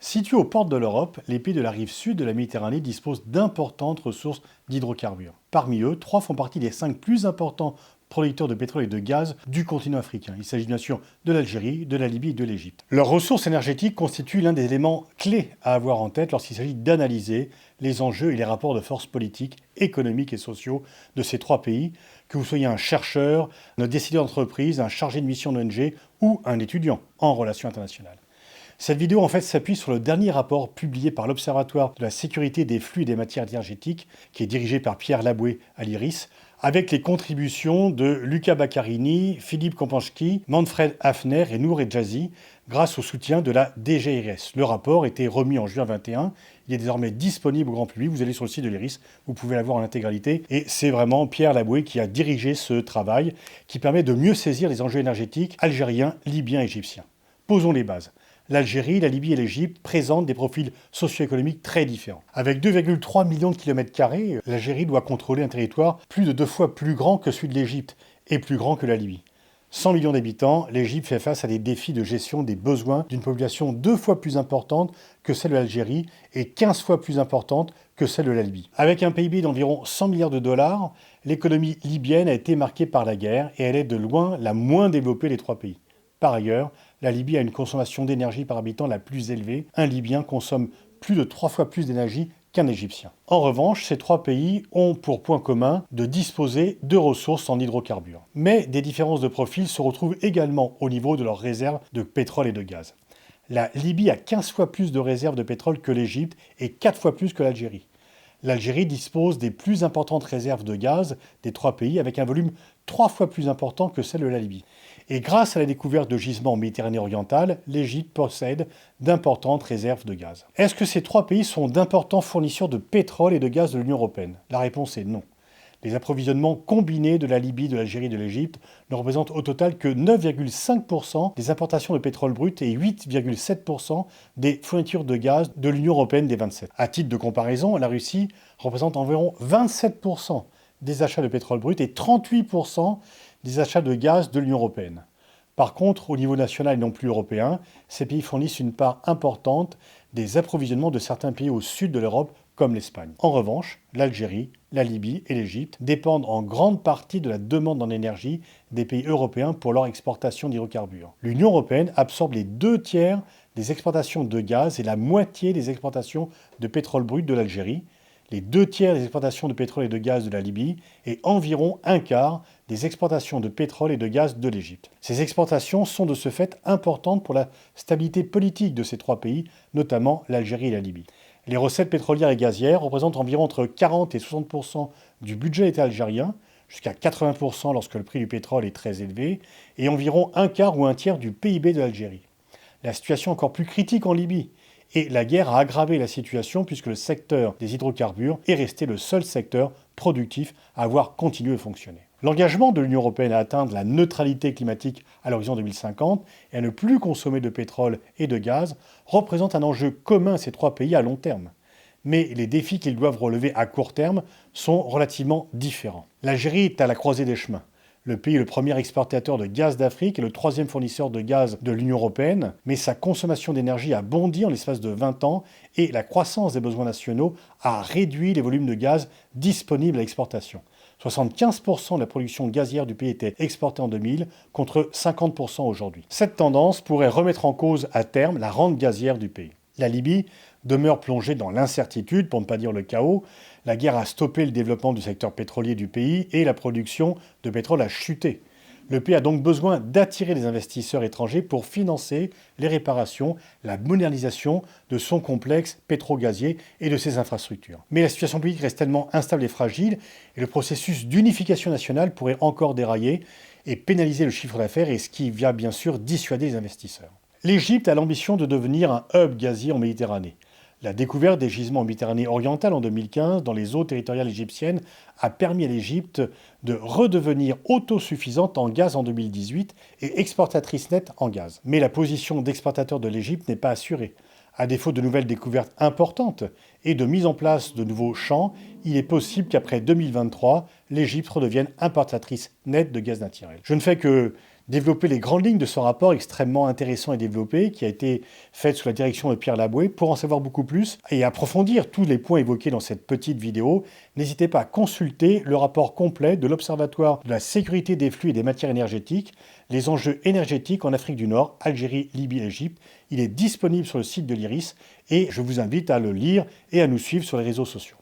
Situés aux portes de l'Europe, les pays de la rive sud de la Méditerranée disposent d'importantes ressources d'hydrocarbures. Parmi eux, 3 font partie des 5 plus importants producteurs de pétrole et de gaz du continent africain. Il s'agit bien sûr de l'Algérie, de la Libye et de l'Égypte. Leurs ressources énergétiques constituent l'un des éléments clés à avoir en tête lorsqu'il s'agit d'analyser les enjeux et les rapports de force politiques, économiques et sociaux de ces 3 pays, que vous soyez un chercheur, un décideur d'entreprise, un chargé de mission d'ONG ou un étudiant en relations internationales. Cette vidéo en fait s'appuie sur le dernier rapport publié par l'Observatoire de la sécurité des flux et des matières énergétiques, qui est dirigé par Pierre Laboué à l'IRIS, avec les contributions de Luca Baccarini, Philippe Kompanski, Manfred Hafner et Nour Edjazi, grâce au soutien de la DGIRS. Le rapport était remis en juin 2021, il est désormais disponible au grand public, vous allez sur le site de l'IRIS, vous pouvez l'avoir en intégralité, et c'est vraiment Pierre Laboué qui a dirigé ce travail, qui permet de mieux saisir les enjeux énergétiques algériens, libyens et égyptiens. Posons les bases. L'Algérie, la Libye et l'Égypte présentent des profils socio-économiques très différents. Avec 2,3 millions de kilomètres carrés, l'Algérie doit contrôler un territoire plus de 2 fois plus grand que celui de l'Égypte et plus grand que la Libye. 100 millions d'habitants, l'Égypte fait face à des défis de gestion des besoins d'une population 2 fois plus importante que celle de l'Algérie et 15 fois plus importante que celle de la Libye. Avec un PIB d'environ 100 milliards de dollars, l'économie libyenne a été marquée par la guerre et elle est de loin la moins développée des 3 pays. Par ailleurs, la Libye a une consommation d'énergie par habitant la plus élevée. Un Libyen consomme plus de 3 fois plus d'énergie qu'un Égyptien. En revanche, ces 3 pays ont pour point commun de disposer de ressources en hydrocarbures. Mais des différences de profil se retrouvent également au niveau de leurs réserves de pétrole et de gaz. La Libye a 15 fois plus de réserves de pétrole que l'Égypte et 4 fois plus que l'Algérie. L'Algérie dispose des plus importantes réserves de gaz des 3 pays avec un volume 3 fois plus important que celle de la Libye. Et grâce à la découverte de gisements en Méditerranée orientale, l'Égypte possède d'importantes réserves de gaz. Est-ce que ces 3 pays sont d'importants fournisseurs de pétrole et de gaz de l'Union européenne? La réponse est non. Les approvisionnements combinés de la Libye, de l'Algérie et de l'Égypte ne représentent au total que 9,5% des importations de pétrole brut et 8,7% des fournitures de gaz de l'Union européenne des 27. À titre de comparaison, la Russie représente environ 27% des achats de pétrole brut et 38% des achats de gaz de l'Union européenne. Par contre, au niveau national et non plus européen, ces pays fournissent une part importante des approvisionnements de certains pays au sud de l'Europe, comme l'Espagne. En revanche, l'Algérie, la Libye et l'Égypte dépendent en grande partie de la demande en énergie des pays européens pour leur exportation d'hydrocarbures. L'Union européenne absorbe les 2 tiers des exportations de gaz et la moitié des exportations de pétrole brut de l'Algérie, les 2 tiers des exportations de pétrole et de gaz de la Libye et environ un quart des exportations de pétrole et de gaz de l'Égypte. Ces exportations sont de ce fait importantes pour la stabilité politique de ces 3 pays, notamment l'Algérie et la Libye. Les recettes pétrolières et gazières représentent environ entre 40 et 60% du budget état algérien, jusqu'à 80% lorsque le prix du pétrole est très élevé, et environ un quart ou un tiers du PIB de l'Algérie. La situation est encore plus critique en Libye. Et la guerre a aggravé la situation puisque le secteur des hydrocarbures est resté le seul secteur productif à avoir continué à fonctionner. L'engagement de l'Union européenne à atteindre la neutralité climatique à l'horizon 2050 et à ne plus consommer de pétrole et de gaz représente un enjeu commun à ces 3 pays à long terme. Mais les défis qu'ils doivent relever à court terme sont relativement différents. L'Algérie est à la croisée des chemins. Le pays est le premier exportateur de gaz d'Afrique et le 3e fournisseur de gaz de l'Union européenne, mais sa consommation d'énergie a bondi en l'espace de 20 ans et la croissance des besoins nationaux a réduit les volumes de gaz disponibles à l'exportation. 75% de la production gazière du pays était exportée en 2000 contre 50% aujourd'hui. Cette tendance pourrait remettre en cause à terme la rente gazière du pays. La Libye demeure plongée dans l'incertitude, pour ne pas dire le chaos. La guerre a stoppé le développement du secteur pétrolier du pays et la production de pétrole a chuté. Le pays a donc besoin d'attirer des investisseurs étrangers pour financer les réparations, la modernisation de son complexe pétro-gazier et de ses infrastructures. Mais la situation politique reste tellement instable et fragile et le processus d'unification nationale pourrait encore dérailler et pénaliser le chiffre d'affaires et ce qui va bien sûr dissuader les investisseurs. L'Égypte a l'ambition de devenir un hub gazier en Méditerranée. La découverte des gisements en Méditerranée orientale en 2015 dans les eaux territoriales égyptiennes a permis à l'Égypte de redevenir autosuffisante en gaz en 2018 et exportatrice nette en gaz. Mais la position d'exportateur de l'Égypte n'est pas assurée. À défaut de nouvelles découvertes importantes et de mise en place de nouveaux champs, il est possible qu'après 2023, l'Égypte redevienne importatrice nette de gaz naturel. Je ne fais que développer les grandes lignes de ce rapport extrêmement intéressant et développé qui a été fait sous la direction de Pierre Laboué. Pour en savoir beaucoup plus et approfondir tous les points évoqués dans cette petite vidéo, n'hésitez pas à consulter le rapport complet de l'Observatoire de la sécurité des flux et des matières énergétiques, les enjeux énergétiques en Afrique du Nord, Algérie, Libye, Égypte. Il est disponible sur le site de l'IRIS et je vous invite à le lire et à nous suivre sur les réseaux sociaux.